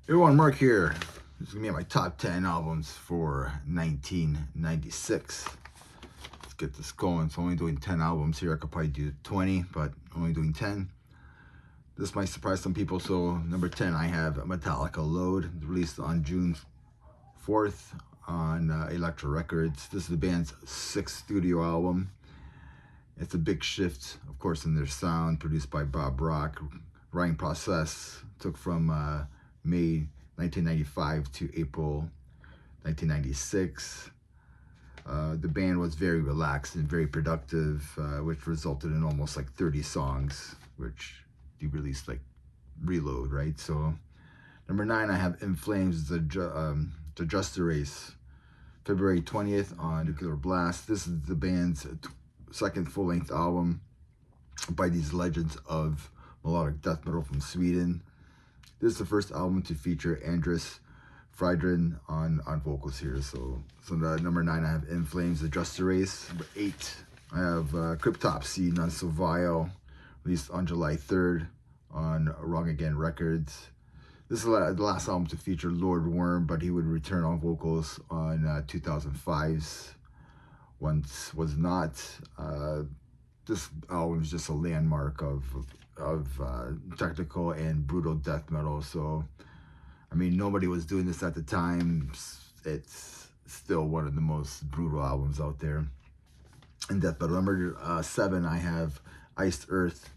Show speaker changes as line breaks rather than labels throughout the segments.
Everyone, Mark here. This is going to be my top 10 albums for 1996. Let's get this going. So I'm only doing 10 albums here. I could probably do 20, but I'm only doing 10. This might surprise some people. So number 10, I have Metallica Load, released on June 4th on Elektra Records. This is the band's 6th studio album. It's a big shift, of course, in their sound, produced by Bob Rock. Writing process took from May 1995 to April 1996. The band was very relaxed and very productive, which resulted in almost like 30 songs, which they released like Reload, right? So number 9, I have In Flames, the Just Erase, February 20th on Nuclear Blast. This is the band's second full-length album by these legends of melodic death metal from Sweden. This is the first album to feature Andres Fridren on vocals here. So number 9, I have In Flames, the Just Erase. Number 8, I have Cryptopsy, Non So Vile, released on July 3rd on Wrong Again Records. This is the last album to feature Lord Worm, but he would return on vocals on 2005's Once Was Not. This album is just a landmark of technical and brutal death metal. So, I mean, nobody was doing this at the time. It's still one of the most brutal albums out there in death metal. Number 7, I have Iced Earth,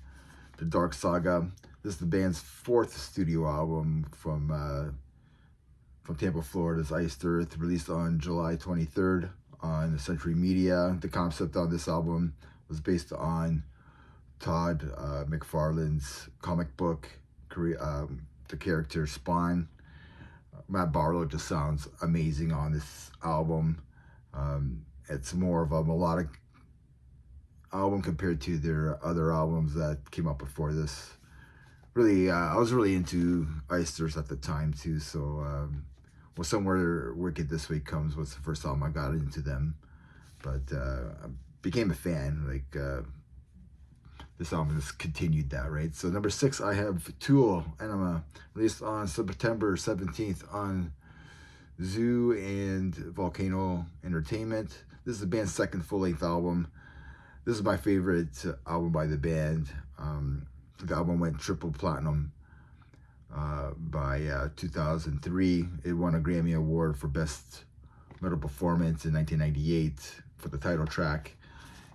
The Dark Saga. This is the band's 4th studio album from Tampa, Florida's Iced Earth, released on July 23rd on Century Media. The concept on this album was based on Todd McFarlane's comic book, the character Spawn. Matt Barlow just sounds amazing on this album. It's more of a melodic album compared to their other albums that came up before this. Really, I was really into Iced Earth at the time too, so well, Somewhere Wicked This Way Comes was the first album I got into them, but I became a fan. This album has continued that, right? So number 6, I have Tool, Enema, released on September 17th on Zoo and Volcano Entertainment. This is the band's second full-length album. This is my favorite album by the band. The album went triple platinum by 2003. It won a Grammy Award for Best Metal Performance in 1998 for the title track.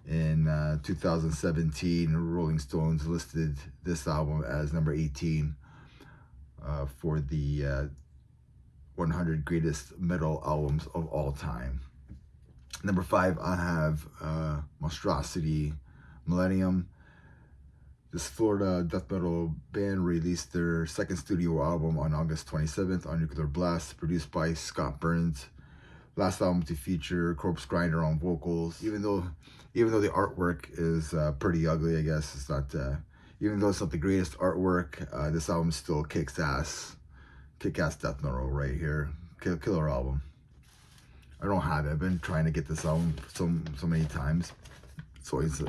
In 2017, Rolling Stones listed this album as number 18 for the 100 greatest metal albums of all time. Number 5, I have Monstrosity, Millennium. This Florida death metal band released their second studio album on August 27th on Nuclear Blast, produced by Scott Burns. Last album to feature Corpse Grinder on vocals. Even though the artwork is pretty ugly, I guess it's not. Even though it's not the greatest artwork, this album still kicks ass. Kick-ass death metal right here. Killer album. I don't have it. I've been trying to get this album so many times. It's always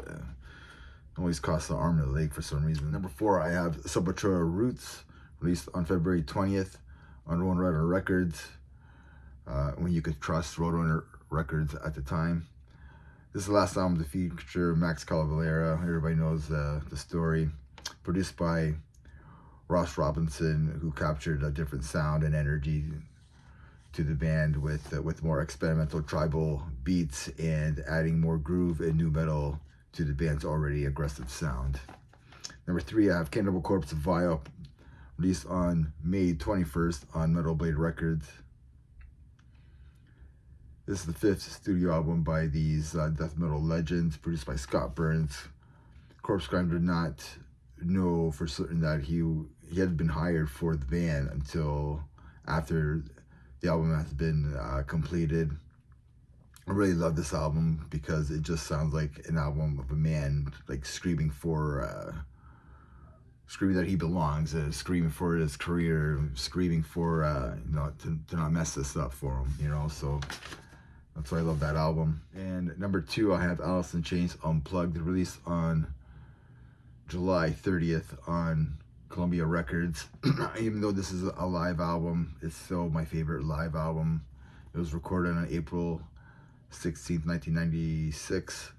costs an arm and a leg for some reason. Number 4, I have Sepultura Roots, released on February 20th on Roadrunner Records. When you could trust Roadrunner Records at the time. This is the last album to feature Max Cavalera. Everybody knows the story. Produced by Ross Robinson, who captured a different sound and energy to the band with more experimental tribal beats and adding more groove and new metal to the band's already aggressive sound. Number 3, I have Cannibal Corpse Vile, released on May 21st on Metal Blade Records. This is the 5th studio album by these death metal legends, produced by Scott Burns. Corpse Grinder did not know for certain that he had been hired for the band until after the album has been completed. I really love this album because it just sounds like an album of a man like screaming that he belongs, screaming for his career, screaming for to not mess this up for him, so that's why I love that album. And number 2, I have Alice in Chains Unplugged, released on July 30th on Columbia Records. Even though this is a live album, it's still my favorite live album. It was recorded on April 16th, 1996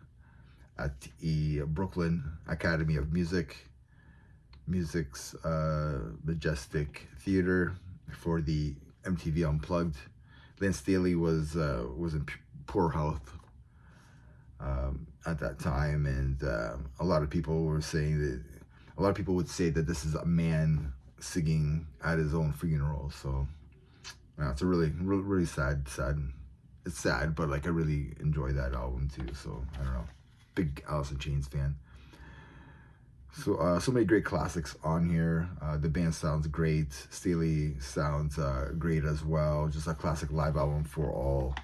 at the Brooklyn Academy of Music's Majestic Theater for the MTV Unplugged. Lance Staley was in poor health at that time, and a lot of people would say that this is a man singing at his own funeral. So it's a really sad. It's sad, but like I really enjoy that album too. So I don't know, big Alice in Chains fan. So many great classics on here. The band sounds great. Staley sounds great as well. Just a classic live album for all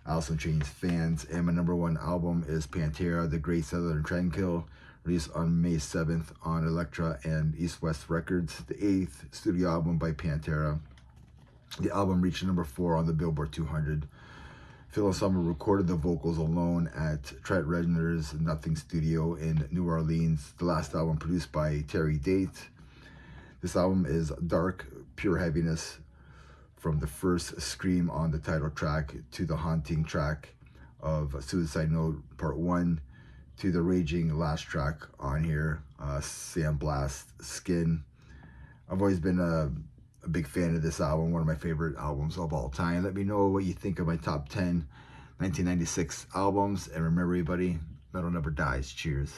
Alice in Chains fans. And my number one album is Pantera, The Great Southern Trendkill, released on May 7th on Elektra and East West Records, the 8th studio album by Pantera. The album reached number 4 on the Billboard 200. Phil Anselmo recorded the vocals alone at Trent Reznor's Nothing Studio in New Orleans. The last album produced by Terry Date. This album is dark, pure heaviness, from the first scream on the title track to the haunting track of Suicide Note Part 1 to the raging last track on here, Sandblast Skin. I've always been a big fan of this album, one of my favorite albums of all time. Let me know what you think of my top 10 1996 albums. And remember, everybody, metal never dies. Cheers.